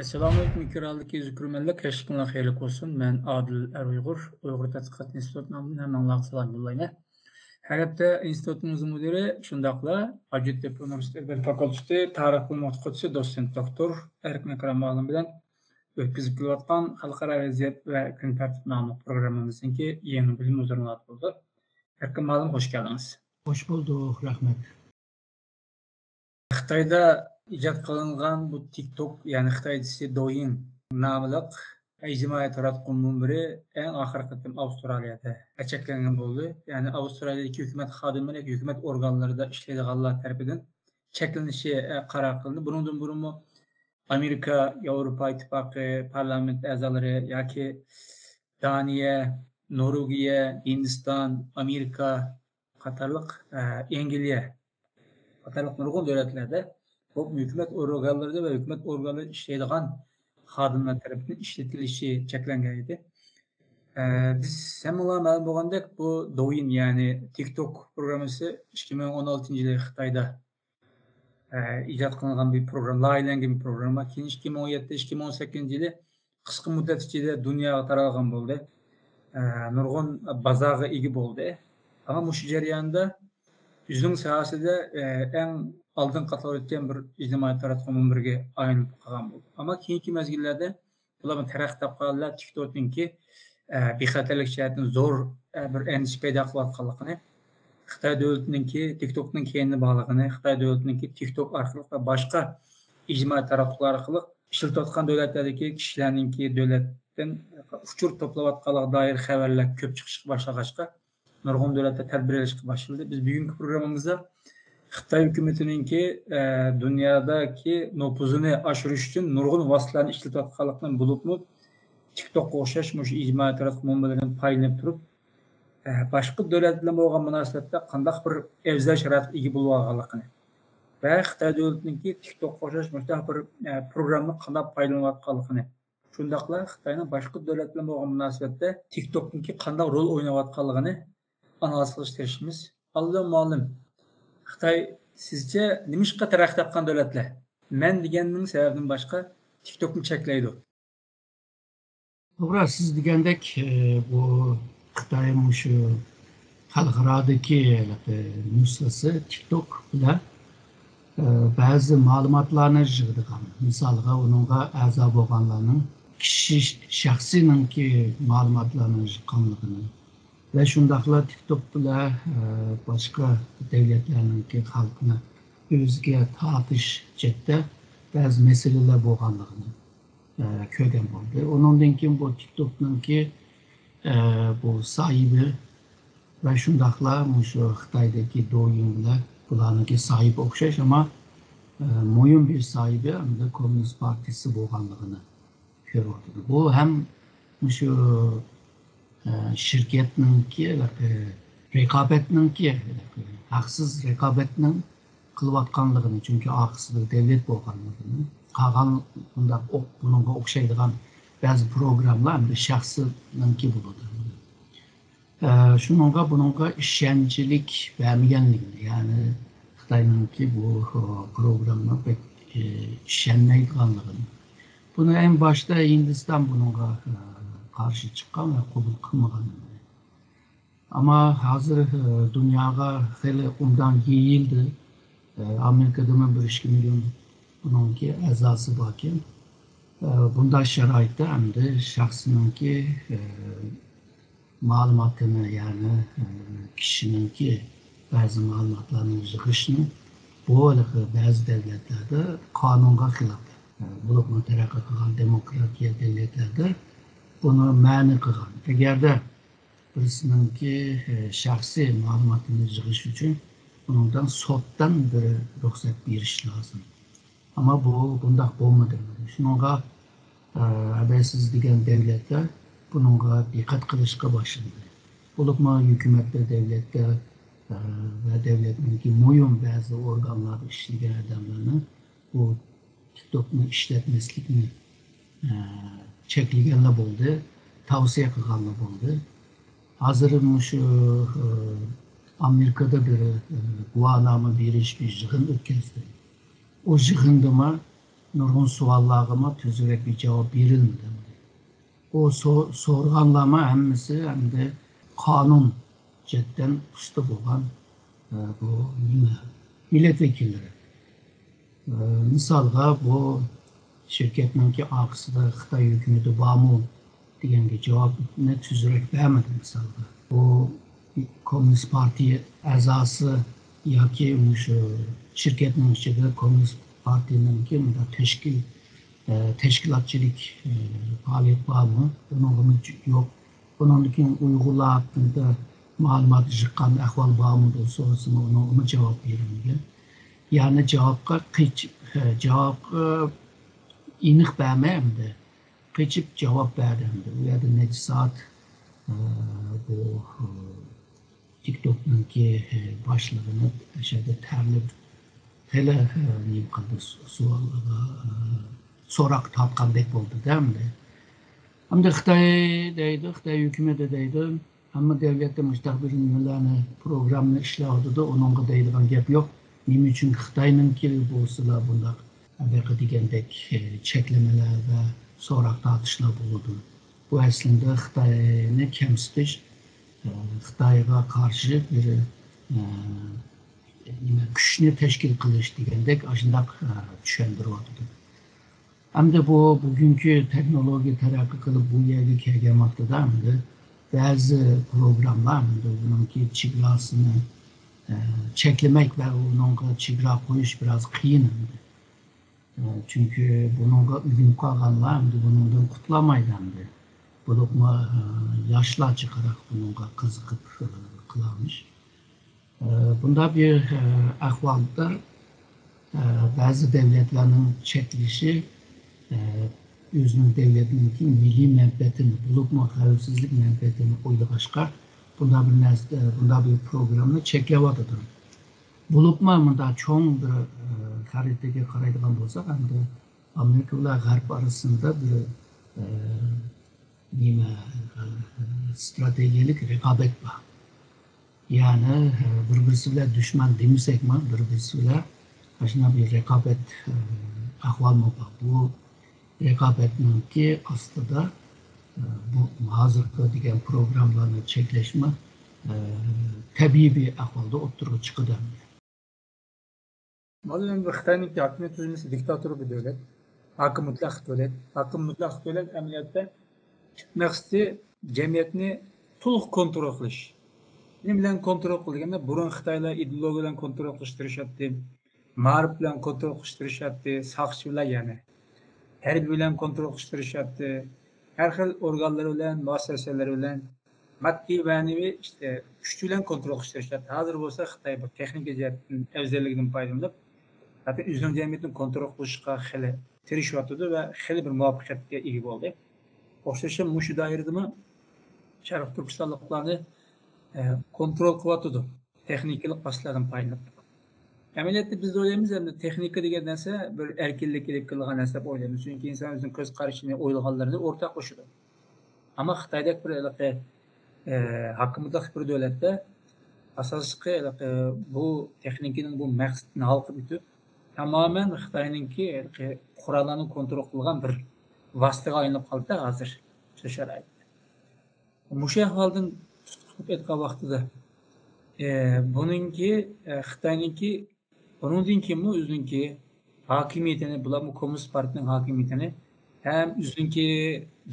Assalamualaikum kirallık yüzükürmellik keşkinle xeyirlik olsun. Ben Adil Er-Uygur, Uygur Tadqiqat İnstitutu'ndan hemen salam yollayna. Her hafta institutumuzun müdiri şundakla Hacettepe Üniversitesi Fakültesi Tarih Bilimi Okutuvchisi doçent doktor Erkin Ekrem Bağlam bilen ötküzüp kelayotgan Halkara Vaziyet ve Gün Tertip namlı programımızınki yeni bilim uzunluğu oldu. Erkin Bağlam hoş geldiniz. Hoş bulduk, rahmet. Xitayda ijod qilingan bu TikTok, yani Xitoydagi Douyin nomli ijtimoiy taratquv munbiri eng oxirgi qatim Avstraliyada cheklangan bo'ldi. Ya'ni Avstraliyadagi hukumat xodimlari, hukumat organlarida ishlaydiganlar tarafidan cheklanishi qaror qilindi. Bundan burun Amerika, Yevropa İttifaqı parlament a'zolari yoki Daniya, Norvegiya, Hindiston, Amerika qatorliq Angliya qatorliq nurg'un davlatlarda bu hukumat organlarida va hukumat organlarida ishlaydigan xodimlar tarafidan ishlatilishi cheklangan edi. Biz hammalar ma'lum bo'lgandek bu Douyin, ya'ni TikTok programmasi 2016-yili Xitoyda ijod qilingan bir program, loyihalangan bir program. Keyin 2017-2018-yili qisqa muddat ichida dunyoga taralgan bo'ldi. Nurg'un bozorga ega bo'ldi. Ama bu jarayonda yüzün sahasida eng oldin qatorda o'tgan bir ijtimoiy taratquv munbiriga aylanib qolgan bo'ldi. Ammo keyingi mezgillarda bular taraqqiy topganlar TikTok'ninki bexatarlik jihatdan zo'r bir andish paydo qilayotganligini, Xitoy davlatininki TikTok'ning keyinni bog'lig'ini, Xitoy davlatininki TikTok orqali va boshqa ijtimoiy taratquvlar orqali ishlatayotgan davlatlardagi kishilarninki davlatdan uchur toplayotganligiga doir xabarlar ko'p chiqishga boshlag'achqa nurg'un davlatlar tadbir alishga boshladi. Biz bugungi programmamizda Xitoy hukumatininki dunyodagi nüfuzini oshirish uchun nurg'un vositalarni ishlatayotganligini bilibmi, TikTok'ga o'xshash shu ijtimoiy taratquv munbiridan foydalanib turib, boshqa davlat bilan bo'lgan munosabatda qanday bir afzal sharoitga ega bo'lib olganligini va Xitoy davlatininki TikTok'ga o'xshash bir programni qanday foydalanayotganligini, shundaqla Xitoyning boshqa davlat bilan bo'lgan munosabatda TikTok'ninki qanday rol o'ynayotganligini analiz qilishga tirishamiz. Alloh ma'lum. Xitoy sizce nimishqa taraqqiy topgan davlatlar? Men deganning sababidan boshqa TikTok'ni cheklaydi. To'g'ri, siz degandek bu Xitoyning shu xalqarodagi nusxasi TikTok bilan ba'zi ma'lumotlarni yig'adigan, misolga uningga a'zo bo'lganlarning kishi shaxsiyninki ma'lumotlarni yig'ganligini ve şundaqla TikTok bilan başka devletlarninki xalqini o'ziga tortish chetda ba'zi masalalar bo'lganligini ko'rgan bo'ldi. Ondan keyin bu TikTok'ninki bu sahibi ve şundaqla shu Xitoydagi Douyin bilan bularninki sahibi o'xshash, ama mo'yin bir sahibi hamda Komünist Partisi bo'lganligini ko'ryapti. Bu ham shu şirketninki rekabetninki haksız rekabetning qilayotganligini, çünkü arkasida devlet bo'lganligini, qolgan bunda bunga o'xshaydigan ba'zi programlar hamda shaxsiyninki bo'ladi. Shunga bunga ishonchlik bermaganligini, ya'ni Xitoyninki bu programga pek ishonmaydiganligini. Bunu en başta Hindiston bunga karşı çıkan ve kabul kılmagan. Ama hazır dünyaya hele ondan yayıldı. Amerika'da 1,5 milyon bununki azası varken bunda şaraitte hem de şahsınınki malumatını, yani kişininki bazı malumatlarını yığışını bu bazı devletlerde kanunga hilaf. Bulukma terakki kılan demokratiya devletlerde bunu ma'ni qilgan. Agarda birisininki shaxsiy ma'lumotini yig'ish uchun bundan sotdan bir ruxsat berish lozim. Ama bu bundaq bo'lmadi. Shunga habersiz degan davlatlar bunga diqqat qilishga boshladi. Bo'libmi hukumatda, davlatda va davlatninki mo'yin ba'zi organlarda ishlagan odamlarni bu TikTok'ni ishlatmaslikni cheklaganlar bo'ldi, tavsiya qilganlar bo'ldi. Hozir shu Amerikada bir guvohnoma berish bir yig'in o'tkazdi. O yig'indama nurgun suallarıma tüzürek bir cevap verilmedi. O sorganlama hemmisi hem de kanun cidden usta olan bu milletvekilleri. Misalga bu şirketninki akısıda Xitay hükümeti bağımı degenge cevap ne tüzürek vermedi misalga. Bu Komünist Parti azası yoki şu şirketning ichida Komünist Partininki teşkilatçilik faaliyet bağımı bunun yok. Bunun Uygurlar hakkında malumat çıkan ahval bağımı sorusuna ona cevap verilmedi. Yani cevapka inik vermeyemdi. Geçip cevap verdim. Ya da ne saat bu TikTok'unki başlığını şeyde terlip hele neyim kaldı sorak tatkandık oldu değil mi? Hem de Xitay hükümeti deydi. Ama devlette müstakbilini programını işlevdi de onun deydiğin gap yok. Nime için Xitay'ınki bolsa bunlar belki degandek çeklemeler ve sorak tartışlar bulundu. Bu aslında Xitay'ını kemsitiş, Xitay'a karşı bir güçünü teşkil kılış degandek aşındak düşündürüyordu. Hem de bu bugünkü teknoloji terakki kılıp bu yerge kelgemakta da bazı programlar bununki çigrasını çeklemek ve onun çigra koyuş biraz kıyın. Çünkü bununla ürün kalganlar bununla kutlamaydandı. Bulukma yaşlar çıkarak bununla kızıkıp kılamış. Bunda bir ahvalda bazı devletlerin çekilişi özünün devletininki milli menfaatini, bulukma xavfsizlik menfaatini oylaşqa bunda bir programını çeklevadıdır. Bulupma bunda çoğun bir haritaya qaraydigan bolsak, hem de Amerika bilan G'arb arasında bir stratejik rekabet var. Yani birbirisi bilan düşman demisek mi, birbirisi bilan aşına bir rekabet ahval mı var. Bu rekabetinki aslında bu hazırda degan programlarını çekleşme tabii bir ahvalda oturup çıkıdı. Malum Xitay'nınki hakimiyet tuzulması diktatörü bir devlet. Hakkı mutlak devlet. Hakkı mutlak devlet emniyette maqsadi cemiyetini to'liq kontrol qilish. Nima bilan kontrol qilganda burun Xitoylar ideologiya bilan kontrol qilishtirishyapti. Ma'rif bilan kontrol qilishtirishyapti. Saqchi bilan ya'ni. Harbiy bilan kontrol qilishtirishyapti. Har xil organlar bilan, muassasalar bilan maddiy va ma'naviy işte kuch bilan kontrol qilishtirishyapti. Hozir bo'lsa Xitoy bu texnik jihatdan afzalligidan foydalanib, hatta o'zining jamiyatini kontrol qilishga xili tirishyapti va xili bir muvaffaqiyatga ega bo'ldi. O'xshashim mushu doiradami Sharq Turkistonliklarni kontrol qilyapti. Texnikalik vositalardan foydalanib. Amaliyotda biz o'ylaymiz endi texnika degan narsa bir erkinlik qilgan narsa deb o'ylaymiz. Chunki inson o'zining ko'z qarashini, o'ylaganlarini o'rtoqlashadi. Ammo Xitoydagi bir hakimiyatli bir davlatda asosiy bu texnikaning bu maqsadini hal qilib o'tib, tamoman Xitoyninki qurollarni kontrol qilgan bir vositaga aylanib qoldi hozir shu sharoitda. Mushu ahvoldan tutib aytgan vaqtida buningki Xitoyninki bundan keyin o'zininki hokimiyatini, bularni Komünist Partiyaning hokimiyatini ham o'zininki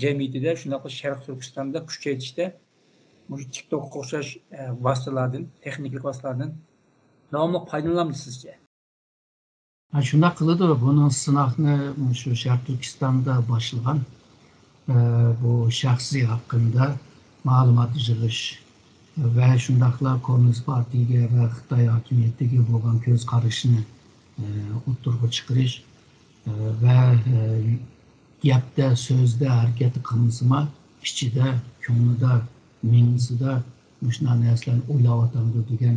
jamiyatida shunday Sharq Turkistonda kuchaytirishda bu TikTok'ga o'xshash vositalardan, texnik vositalardan davomli foydalanamiz sizcha? Shunday qiladi, bunun sınavını şu Sharq Turkistonda başlagan bu shaxsiy hakkında ma'lumot yig'ish ve shundaqla Komünist Partiyaga va Xitoy hokimiyatiga bo'lgan ko'z qarashini o'ttirib chiqarish va gapda, so'zda harakat qilmasima ichida, ko'nglida, miyasida shunaqa narsalarni o'ylayotgandir degan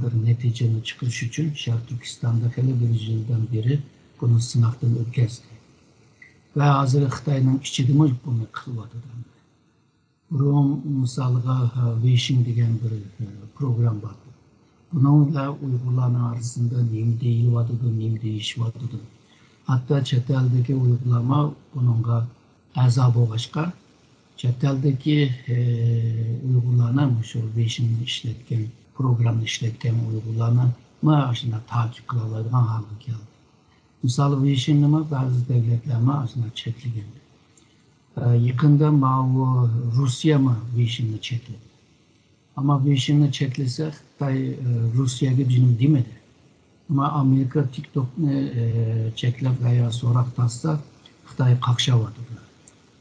bir neticani chiqarish uchun Sharq Turkistonda hali bir yildan beri buni sinovdan o'tkazdi. Va hozir Xitoyning ichida buni qilyapti. Burun misalga Weixin degan bir program var. Bununla Uygurların arasında neyim deyilyapti, neyim deyishyapti. Hatta chet eldeki uygulama bununla a'zo bo'lg'achqa chet eldeki uygulanan şu Vision'ni ishlatgan, programni ishlatgan uygulama aslında takip qila oladigan holga keldi. Misal Vision'ni ba'zi davlatlar aslında cheklagan. Yaqinda Rusya Vision'ni chekladi. Ama Vision'ni cheklasa Xitoy Rusiyaga jinim demadi. Ama Amerika TikTok'ni cheklab veya so'roq tassa Xitoy qaqshavyotdi.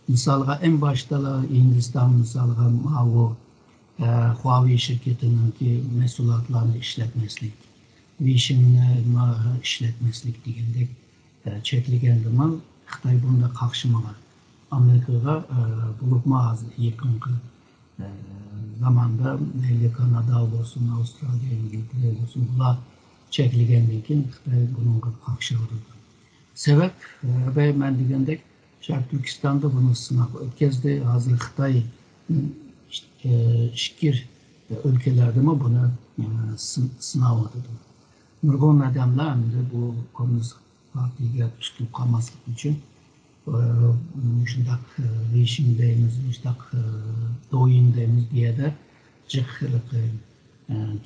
Misalga en başta Hindistan misalga Huawei şirketininki mahsulotlarni ishlatmaslik, Vision'ni ishlatmaslik degandek cheklagan zaman Xitoy bunda qaqshamagan. Amerikaga bulupma yaqinqi zamanda Kanada olsun, Avustralya, İngiltere olsun bular cheklagandan keyin Xitoy bunga qaqshaverdi. Sebep ben degandek Şark Türkistan'da bunu sınav ötkazdi. Hazır Xitoy ikki ülkelerde bunu sınav ediyor. Nurg'un adamlar bu Komünist Partiga tutilib qolmaslik uchun shundoq rejim deymiz, shundoq do'yin deymiz bu yerda jiq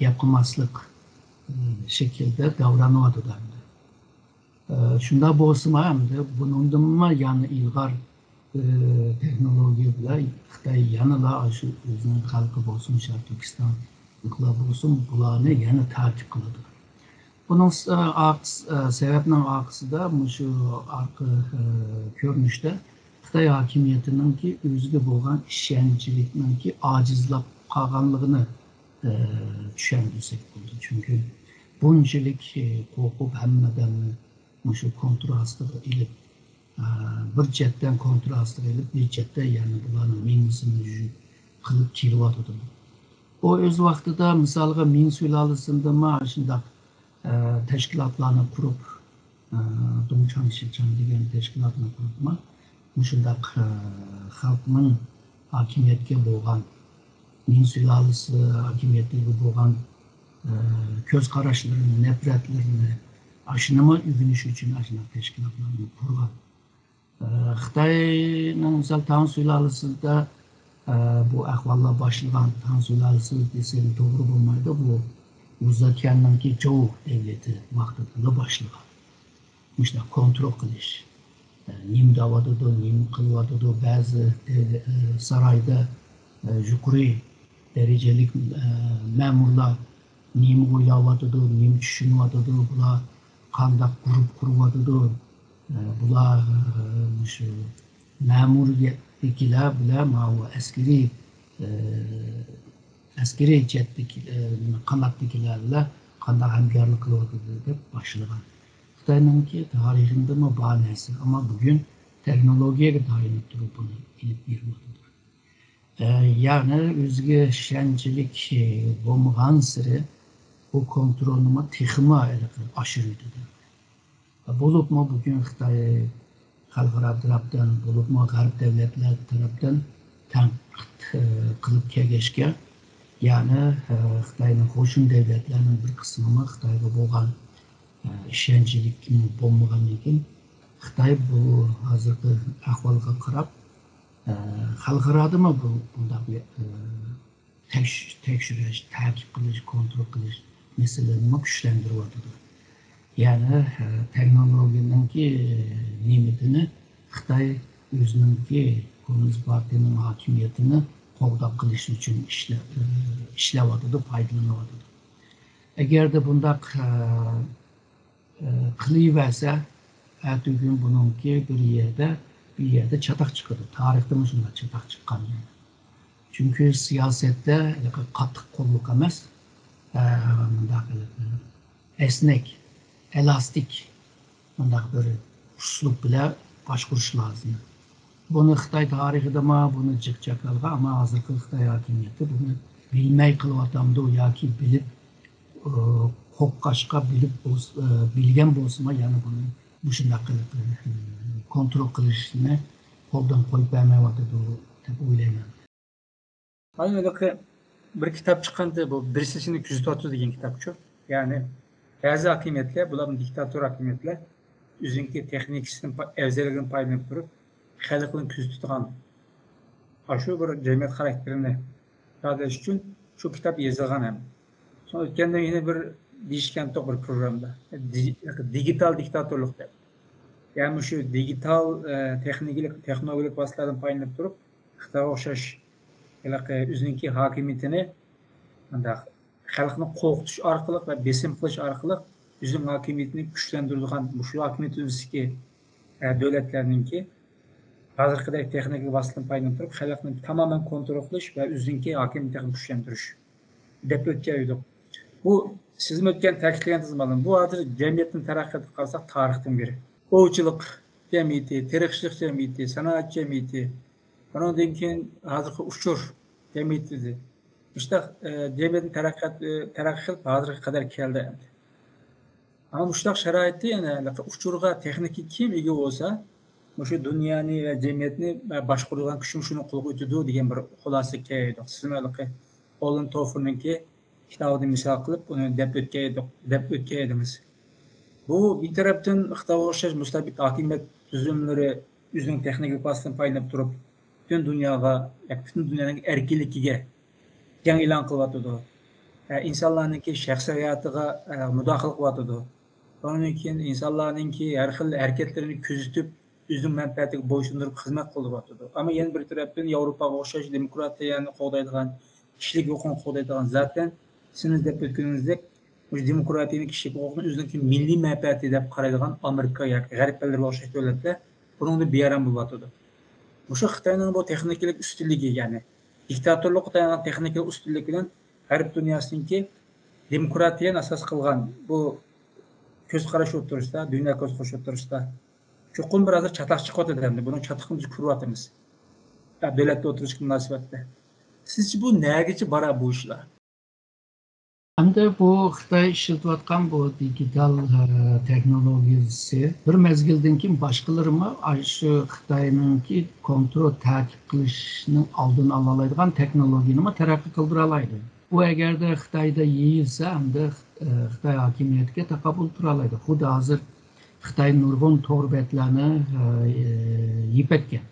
gap qilmaslik shaklda davranyotdilar. Shunda bo'lsa ham bundan yana ilg'or texnologiya bilan Xitoy yanada shu o'zining xalqi bo'lsin, Sharq Turkistonliklar bo'lsin, bularni yana takip qiladi. Bunun sebebinin arkasında şu arka görünüşte Xitoy hakimiyetinin ki özgü bo'lgan ishonchlikning ki acizlab qolganligini tushundirsak bo'ldi. Çünkü bunchalik qo'rqib hammadan şu kontrol ostiga ilib bir chetdan kontrol ostiga ilib bir chetdan yani bularning mingisini qilib kelyotdi. O öz vaqtida misolga Ming sulolasiida shunday teşkilatlarını kurup Dongchang Shilchang degan teşkilatını kurup shunday xalqning hakimiyetga bo'lgan Ming sulolasi hakimiyetiga bo'lgan ko'z qarashlarini, nafratlarini aşınama ügünüş için aşınan teşkilatlarını kurgan. Xitoyning misal Tang sulolasida bu ahvollar başlagan Tang sulalasi desem to'g'ri bo'lmaydi. Bu Uzakyan'ınki Zhou devleti vaqtida başlagan. İşte kontrol qilish. Nim davodidu, nim qilyotidi, ba'zi sarayda yuqori derejelik ma'murlar nim o'ylayotidi, nim tushunyotidi, bular qandaq guruh quryotidi, bular shu ma'muriyatdagilar bilan askeri jihatdagi qanotdagilarla qanday hamkorlik qilyotidi deb boshlagan. Xitoyninki tarixida bor narsa, ammo bugun texnologiyaga tayanib turib buni ilib beryapti. Yani o'ziga ishonchlik bo'lmagan siri bu kontrolni texma oshirdi. Bo'libmi bugun Xitoy xalqaro tarafdan, bo'libmi g'arb davlatlar tarafdan tanqid qilib kelishga, yani Xitoyning qo'shni davlatlarining bir qismi Xitoyga bo'lgan ishonchlik bo'lmagandan keyin Xitoy bu hozirgi ahvolga qarab xalqaroda bunday tekshirish, takip qilish, kontrol qilish meselelerini kuchlantiryapti. Yani texnologiyaningki ne'matini Xitoy o'zininki Komünist Partiyaning hakimiyatini qo'g'dab qilish uchun ishlayotdi, foydalanyapti. Agarda bunday qilaversa, bugun buningki bir yerde çatak çıkıyordu. Tarihte mi şunlar çatak çıkan yani. Çünkü siyasette katı kolluk emez, esnek, elastik, böyle usluk bile başkuruş lazım. Bunu Xitoy tarixida bunu çıkacak ama hazırki Xitoy hakimiyeti bunu bilmey kılıvatamdı yoki bilip qo'qqashqa bilgan bo'lsa yani bunu bu shunday qilib kontrol qilishni qo'ldan qo'yib bermayapti deb o'ylayman. Aynen öyle bir kitap çıkandı bu Birisini Küzütü degan kitapçı. Yani bazı hakimiyetler, buların diktatör hakimiyetler üzünki texnikasının evzeligini paylanıp durup, xalqning ko'z tutgan shu bir jamiyat xarakterini ifodalash uchun shu kitob yozilgan ham. Sonra o'tganda yana bir deyishgan bir programda digital diktatorlik deb. Ya'ni shu digital texnologik vositalardan foydalanib turib, Xitoyga o'xshash o'zining hokimiyatini xalqni qo'rqitish orqali va besim qilish orqali o'zining hokimiyatini kuchlantiradigan shu hokimiyat o'zidagi davlatlarninki hozirgidek texnik vositadan foydalanib turib, xalqni tamoman kontrol qilish va o'zining hokimiyatini kuchlantirish deb o'tgan. Bu sizin o'tgan ta'kidlaganingizga ma'lum. Bu hozir jamiyatning taraqqiyotini qarasak tarixdan beri. Ovchilik jamiyati, tirikchilik jamiyati, sanoat jamiyati, bundan keyin hozirgi uchur jamiyati. İşte jamiyatning taraqqiyot hozirga qadar keldi. Ama bu sharoitda yana uchurga texnik kim ega bo'lsa, shu dunyoni va jamiyatni boshqaradigan kuch shuni qo'lga o'tadi degan bir xulosa keldi. Sizlarga Olin Toferninki kitobini misol qilib uni deb o'tgan. Bu bir tarafdan Xitoyga o'xshash mustabid hokimiyat tuzumlari o'zining texnik vositadan foydalanib turib, butun dunyoning erkinligiga jang e'lon qilyotdi. İnsanlarninki shaxsiy hayotiga mudohala qilyotdi. Bundan keyin insonlarninki har xil harakatlarini kuzatib, o'zining manfaatiga bo'ysundirib xizmat qilyotdi. Ammo yana bir tarafdan Yevropaga o'xshash demokratiyani qo'llaydigan, kishilik huquqini qo'llaydigan zaten siz deb o'tganingizdek, bu demokratiyaning kishilik huquqini o'zining milliy manfaati deb qaraydigan Amerika yoki G'arb davlatlariga o'xshash davlatlar buningda beyaram bo'lyotdi. Shu Xitoyning bu texnikalik ustunligi, ya'ni diktatorlik Xitoyning texnikalik ustunligi bilan G'arb dunyosiningki demokratiyani asos qilgan bu ko'z qarash o'tirishda, dunyo ko'z qarash o'tirishda cho'qim bir hozir chatoq chiqyotdi. Buni chatoqni biz ko'ryapmiz. Davlatda o'tirishga munosabatda. Sizce bu nergacha boradi bu ishlar? Hamda bu Xitoy ishlatayotgan bu digital texnologiyasi bir mezgildan keyin boshqalarimi shu Xitoyninki kontrol ta'qib qilishni oldini ola oladigan texnologiyani taraqqiy qildira oladi. Bu agarda Xitoyda yeyilsa, hamda Xitoy hokimiyatiga taqabul tura oladi. Xuddi hozir Xitoy nurg'un to'rbetlarni yeb etgan.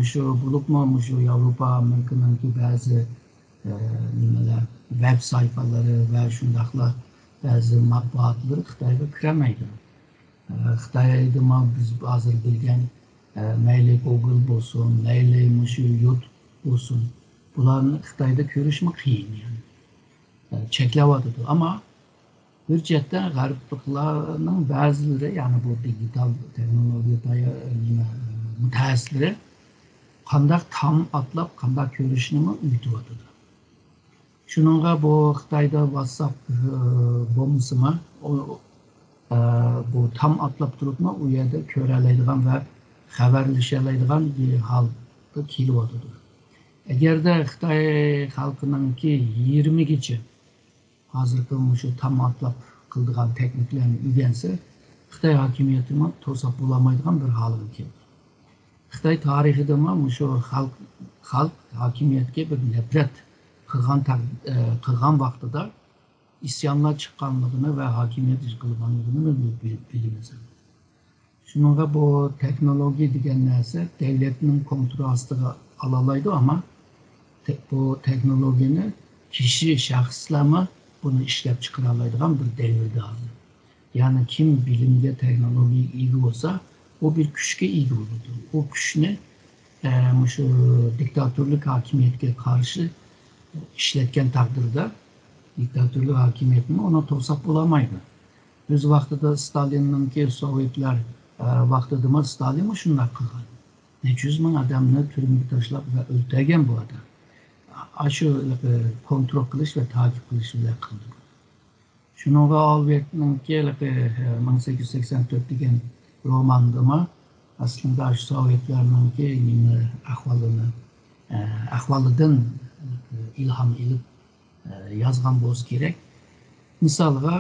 Shu bo'libmi, shu Yevropa Amerikaninki ba'zi nimalar web sayfaları ve şundaqla bazı matbuatları Xitoyga kiramaydi. Xitoyda biz hozir bilgan mayli Google bo'lsin, mayli shu YouTube bo'lsin, bularni Xitoyda ko'rishmi qiyin yani. Cheklayotdi. Ama bir jihatdan g'arbliklarning ba'zilari, ya'ni bu digital texnologiya mutaxassislari qanday tam atlab, qanday ko'rishni o'rgatyapti. Şununla bu Xitoyda WhatsApp bo'lmasimi, bu tam atlab turibmi, u yerda ko'ralaydigan va xabarlashalaydigan bir holga kelyapti. Agarda Xitoy xalqininki 20gacha hozirgi shu tam atlab qildigan texniklarni o'rgansa, Xitoy hokimiyatini to'sib bo'lmaydigan bir holga keldi. Xitoy tarixida shu xalq hokimiyatga bir nafrat qilgan vaqtida isyonlar chiqqanligini va hakimiyat qilganligini bilamiz. Shunga bu texnologiya degan narsa davlatning kontroli ostiga ola oladi, ammo bu texnologiyani kishi shaxslarmi buni ishlab chiqara oladigan bir davrda hozir. Ya'ni kim bilimga, texnologiyaga ega bo'lsa, u bir kuchga ega bo'ladi. U kuchni shu diktatorlik hokimiyatga qarshi ishlatgan taqdirda diktatorlik hokimiyatini ona to'sib bo'lmaydi. O'z vaqtida Stalinninki Sovetlar vaqtida Stalin shunday qilgan. Necha yuz ming odamni turmaga tashlab va o'ldirgan bu odam. Shu kontrol qilish va ta'qib qilish bilan qildi. Shunga Albertninki 1884 degan romanda aslında şu Sovetlarninki ahvolidan ilham elib yozgan bo'lsa kerak. Misolga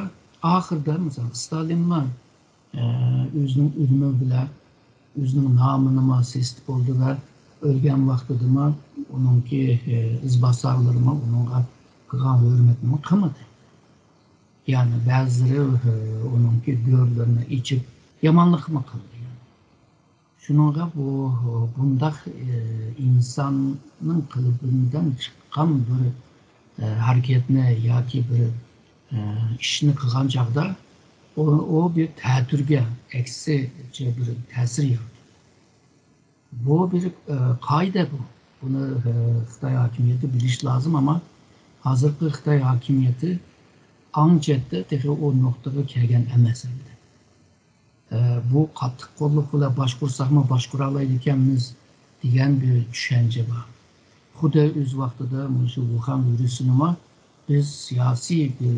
oxirida misol Stalin o'zining o'limi bilan o'zining nomini sesib bo'ldi va o'lgan vaqtida uningki izbosarlari uningga qilgan hurmatini qilmadi. Ya'ni ba'zilari uningki go'rlarini ichib yamanlık mı kıldı yani. Şununla bundaq insanın kılıbından çıkan bir hareketine yoki bir ishni qilgan chog'da o bir ta'tirga aksicha bir ta'sir yaratadi. Bu bir qoida bu. Buni Xitoy hokimiyati bilish lozim, ama hozirgi Xitoy hokimiyati anchada texi o nuqtaga kelgan emas endi. Bu qattiq qo'llik bilan boshqursakmi boshqura olmaydi ekanmiz degan bir tushuncha bor. Xuddi o'z vaqtida shu Wuhan virusini biz siyosiy bir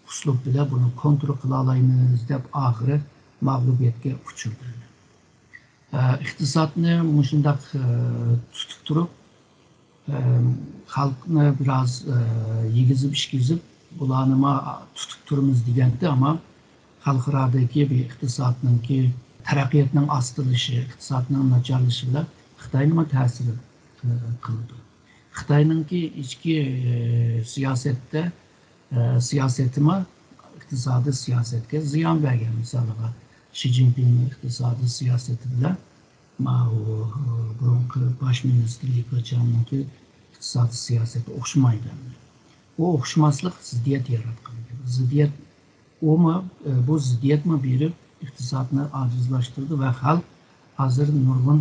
uslub bilan buni kontrol qila olamiz deb oxiri mag'lubiyatga uchirdi. Iqtisodni shundoq tutib turib, xalqni biroz yegizib ishgizib bularni tutib turamiz degandi, ama xalqarodagi bir iqtisodninki taraqqiyotning ostilishi, iqtisodning nacharlashishi bilan Xitoyning ta'siri qildi. Xitoyninki ichki siyosatima iqtisodiy siyosatga ziyon bergan. Misoliga Xi Jinpingning iqtisodiy siyosati bilan burungi bosh ministr Li Keqiang'ninki iqtisodiy siyosati o'xshamaydi. O o'xshamaslik ziddiyat yaratgan. Ziddiyat bu ziddiyatmi berib iqtisodni ojizlashtirdi ve xalq hozir nurg'un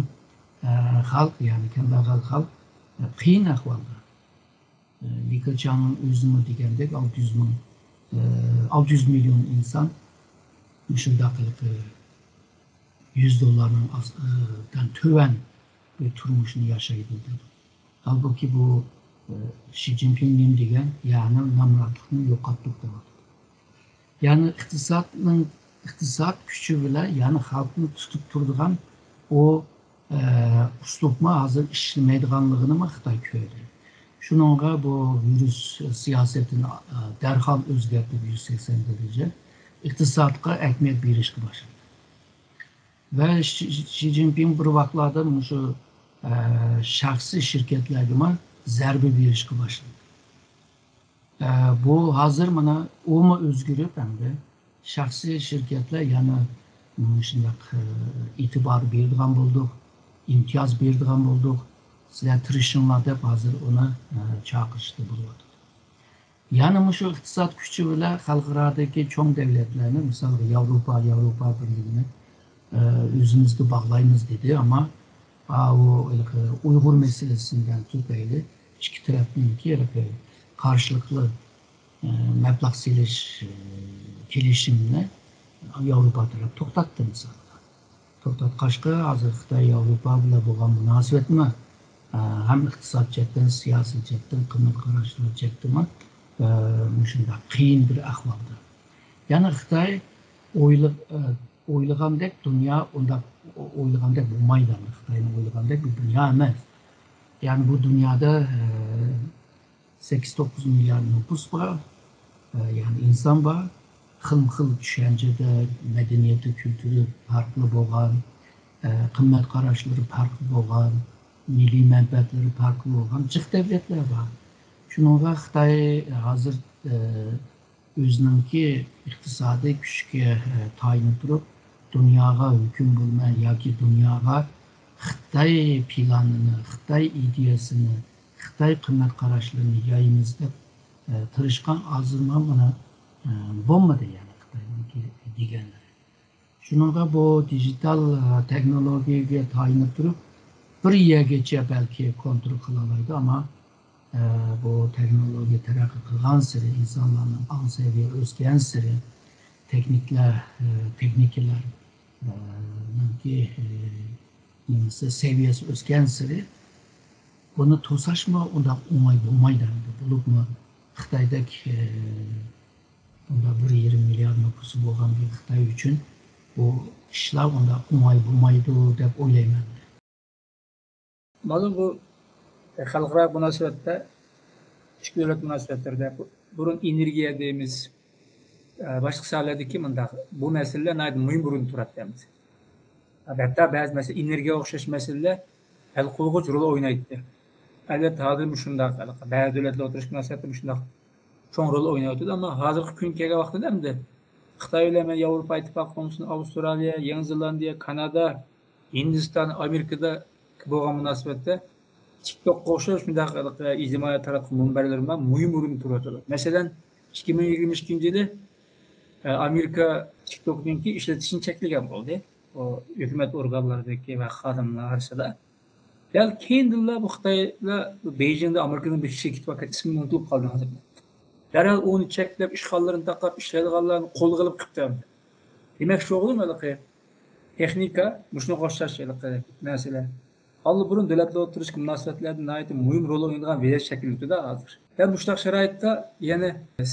xalq, ya'ni kambag'al xalq qiyin ahvolda. Li Keqiang'ning o'zini degandek 600 milyon inson shundoq $100'dan töven bir turmuşunu yaşaydı. Halbuki bu Xi Jinping'in degan, yani namratlıkni yo'qotdik deyapti. Yani iqtisod kuchi bilan, yani xalqni tutib turadigan o uslubma hozir ishlamaydiganligini Xitoy ko'rdi. Shuningga bu virus siyosetini darhol o'zgartirib 180 derece iqtisodga ahamiyat berishga boshladi. Ve Xi Jinping bir vaqtlarda shu shaxsiy shirkatlarga zarba berishga boshladi. Bu hozir mana o'mi o'zgarib, endi shaxsiy shirkatlar yana shundoq e'tibor beradigan bo'ldik, imtiyoz beradigan bo'ldik. Sizlar tirishinglar deb hozir uni chaqirishdi bo'lyapti. Yani shu iqtisod kuchi bilan xalqarodagi cho'ng davlatlarni, misol Yevropa Birliği'ni o'zimizga bog'laymiz dedi, ama o Uyg'ur meselesinden tufayli ikki tarafninki karşılıklı mablag' selish kelishimini Yevropa tarafı to'xtatdi misol. To'xtatqachqa hozir Xitoy Yevropa bilan bo'lgan munosabatni ham iqtisod jihatdan, siyosiy jihatdan, qimmat qarashlar jihatdan shunday qiyin bir ahvolda. Yani Xitoy o'ylagandek dunyo unda o'ylagandek bo'lmaydi. Xitoyning o'ylagandek bir dunyo emas. Yani bu dünyada 8-9 milyar nüfus var, yani insan var. Xil düşüncede, medeniyeti, kültürü farklı bo'lgan, qimmat qarashlari farklı bo'lgan, milliy manfaatlari farklı bo'lgan jiq davlatlar var. Shuningga Xitoy hozir o'zininki iqtisodiy kuchga tayinib turib, dunyoga hukm bo'lmay yoki dunyoga Xitoy planini, Xitoy ideyasini, Xitoy qimmat qarashlarini yayimiz deb tirishgan hozirman buni bo'lmadi, yani Xitoyniki deganlari. Shuningga bu dijital texnologiyaga tayinib turib bir yergacha balki kontrol qila oladi, ama bu texnologiya taraqqiy qilgan sari, insonlarning ong seviya o'sgan sari, texnikalarninki seviyesi o'sgan sari bunu to'sashmi unda o'ng'ay bo'lmaydi. Bo'libmi Xitoydagi 1,5 milliard nüfusi bo'lgan bir Xitoy uchun bu ishlar unda o'ng'ay bo'lmaydi deb o'ylayman. Mana bu xalqaro munosabatda, ichki davlat munosabatlarida burun energiya deymiz, boshqa sohalardagi bu masalalar muhim o'rin turadi deymiz. Hatta ba'zi mesela energiya o'xshash masalalar hal qiluvchi rol o'ynaydi. Albatta hozir shunday ba'zi davlatlar o'tirish munosabatida shunday cho'ng rol o'ynayotdi, ama hozirgi kun kelgan vaqtida endi Xitoy bilan Yevropa İttifaqı olsun, Avstraliya, Yangi Zelandiya, Kanada, Hindiston, Amerikada bo'lgan munosabatda TikTokqa o'xshash shunday ijtimoiy taratquv manbalari bilan muhim o'rin turadi. Masalan, 2022 yili Amerika TikTok'ninki ishlatishini cheklagan bo'ldi. O hukumat organlaridagi va xodimlar orasida. Dal keyinda bu Xitoylar Beijingda Amerikaning bir shirkati var, ismini unutib qoldim hozir. Darhol onu cheklab, ishg'ollarni taqab, ishlaydiganlarni qo'lga olib chiqdi. Demak, shu o'g'lim texnika, shuni qo'shashchilik narsalar. Halbuki burun davlatlar o'tirish munosabatlarda nihoyatda muhim rol o'ynaydigan vaziyat shakllanadi hozir. Yani bu sharoitda yana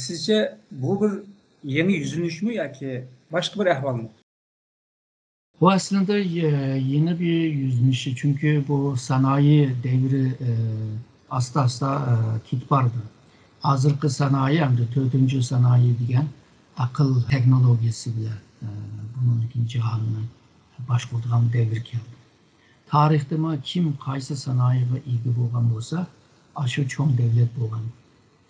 sizce bu bir yeni yüzülüşmü yoki boshqa bir ahvolmi? Bu aslında yeni bir yüzünüşü çünkü bu sanayi devri asta kit bardı. Hazırkı sanayi hem de 4. sanayi degan akıl teknolojisi bile bunun ikinci halini başkurduğum devir geldi. Tarihte kim qaysi sanayiga ega bo'lgan bo'lsa, shu cho'ng davlat bo'lgan.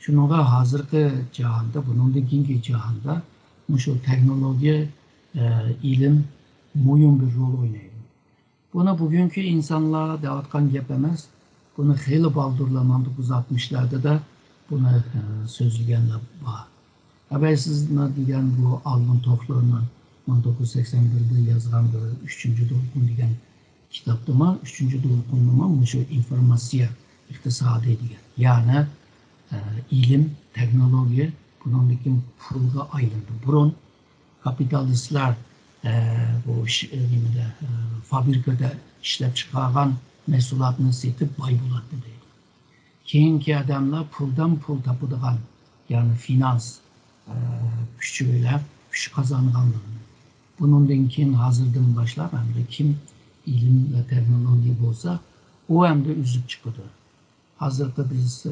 Shunga hozirgi jahonda, bundan keyingi jahonda shu texnologiya, ilim muhim bir rol o'ynaydi. Buni bugungi insonlar deyotgan gap emas. Buni xeyli baldurlar 1960'larda da buni so'zlaganlar bor. Agar siz degan bu Alvin Toffler'ning 1981'de yazgan bir 3. to'lqin degan kitapta 3. to'lqinda shu informasiya iqtisodi degan. Ya'ni ilim, texnologiya bundan keyin pulga aylandi. Burun kapitalistlar bu fabrikada ishlab chiqargan mahsulotni setib boy bo'ladi deydi. Keyingi adamlar puldan pul topadigan, ya'ni finans kuchi bilan kuch qozonganlarni. Bundan keyin hozirdan boshlab hamda kim ilim ve teknoloji bo'lsa, o hem de üzüp çıkıdı. Hazırda biz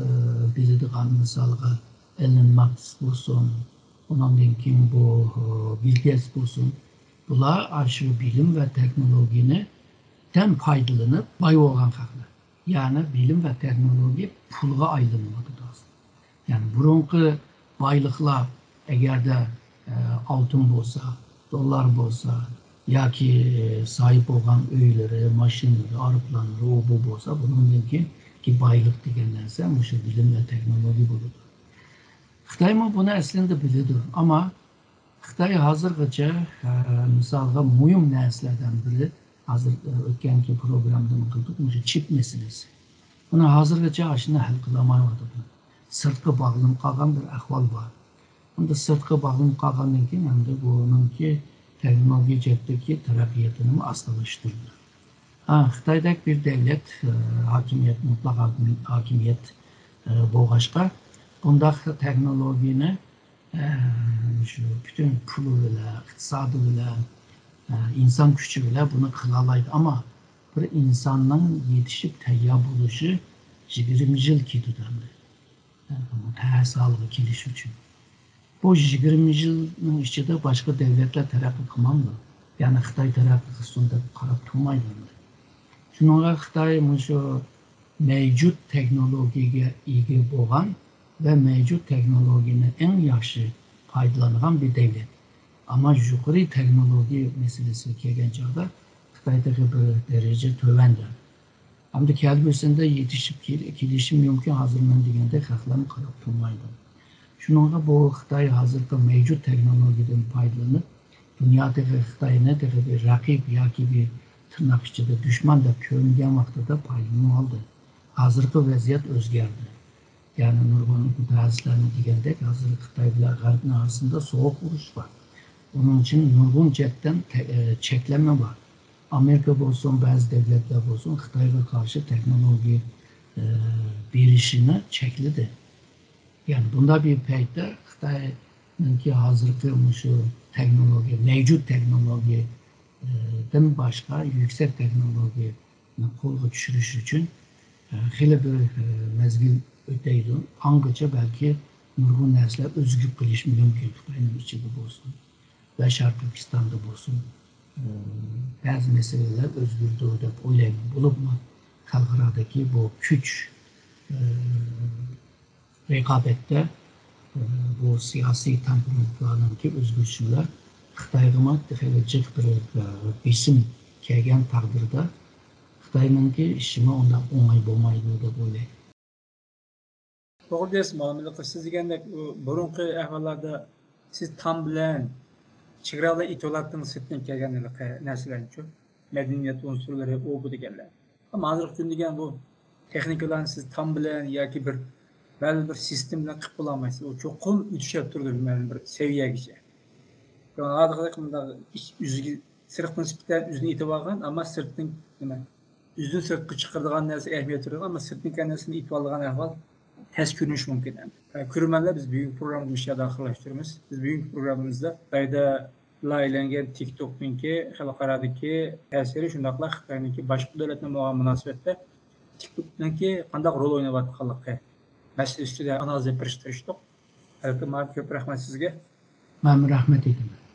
bildiğimiz misalga Elon Musk bo'lsin, ondan keyin bu Bill Gates bo'lsin, bular aşı bilim ve teknolojini tem faydalanıp boy bo'lgan haqlar. Yani bilim ve teknoloji pulga aylanmadı. Yani burunqi boyliqlar agarda altın bo'lsa, dollar bo'lsa, yoki sahip bo'lgan uylari, mashinalari, aeroplanlari o bu bo'lsa, bundan ki boyliq degan narsa shu bilim va texnologiya bo'ladi. Xitoy buni aslında biladi, ama Xitoy hozirgacha misolga muhim narsalardan biri, hozir o'tganki programda qildik, shu chip meselesi. Buni hozirgacha shuni hal qilolmayapti. Sirtqi bog'lanib qolgan bir ahvol bor. Bunda sirtqi bog'lanib qolgandan keyin hamda buningki teknoloji cehdeki terakkiyatını asıllaştırdı. Xitoydagi bir devlet, hakimiyet, mutlak hakimiyet bo'lg'achqa, bundaq texnologiyani şu bütün pulu bilan, iqtisodi bilan, inson kuchi bilan buni qila oladi, ama bir insonning yetishib tayyor bo'lishi 20 yil ketadi. Mutaxassislarga kelish uchun. Bu 20 yılın içinde başka devletler terakki kılmamdı. Yani Xitoy terakki qilsin deb qarab turmaydi. Shunga Xitoy shu mevcut teknologiyaga ega bo'lgan ve mevcut teknologiyani eng yaxshi foydalangan bir devlet. Ama yuqori teknologiya meselesi kelgan chog'da Xitoydagi bir daraja tuvandir. Hamda kelgusida yetishib kelishi mumkin, hozir men degandek xalqlarni qarab turmaydi. Şununla bu Xitoy hozirgi mevcut teknolojiden faydalanıp dünyadaki Xitoyni bir rakip yoki bir tırnak içinde düşman deb ko'ringan vaqtida faydalanib oldi. Hozirgi vaziyat o'zgardi. Yani nurg'un mutaxassislarning degandek, hozir Xitoy bilan G'arbning orasida sovuq urush bor. Onun için nurg'un jihatdan cheklama bor. Amerika bo'lsin, ba'zi davlatlar bo'lsin, Xitoyga qarshi texnologiya berishini chekladi. Yani bunda bir payda Xitoyninki hozirgi shu teknologiya, mevcut teknologiyadan başka yüksek teknologiyani qo'lga tushirish uchun xeyli bir mezgil o'taydi. Angacha balki nurg'un narsalar o'zgarib qolishi mumkin, Xitoyning ichida bo'lsin va Sharq Turkistonda bo'lsin. Bazı meseleler o'zgardi deb o'ylayman. Bo'libmi xalqarodagi bu kuch rekabette bu siyosiy temperamentlarningki o'zgarishlar Xitoyga xeyli jiq bir besim kelgan taqdirda Xitoyningki ishimi unda o'ng'ay bo'lmaydi deb o'ylayman. To'g'ri deysiz, muomala siz degandek burunqi ahvollarda siz tam bilan chegaralar itoatning sirtdan kelgan narsalarni madaniyat unsurlari u bu deganlar. Ammo hozirgi kun degan bu texnikalarni siz tam bilan yoki bir belli bir sistem bilan qilib bo'lolmaysiz. U cho'qim yetishib turdi bir saviyagacha. Hozirgi yuziga sirtdan nisbatan yuzini itib olgan, ammo sirtning nima? Yüzün sirtqa chiqaradigan narsa ahamiyat turadi, ammo sirtning narsasini itib olgan ahvol tez ko'rinishi mumkin. Ko'rmanlar biz bugungi programmamizni daxillashtiramiz. Biz bugungi programmamizda Xitoyda aylangan TikTok'ninki xalqarodagi ta'siri shundaqla Xitoyninki boshqa davlatlar bilan munosabatda TikTok'ninki qanday rol o'ynayotganligi masala ustida analiz qilib tirishdik. Ko'p rahmat sizga. Men rahmat etaman.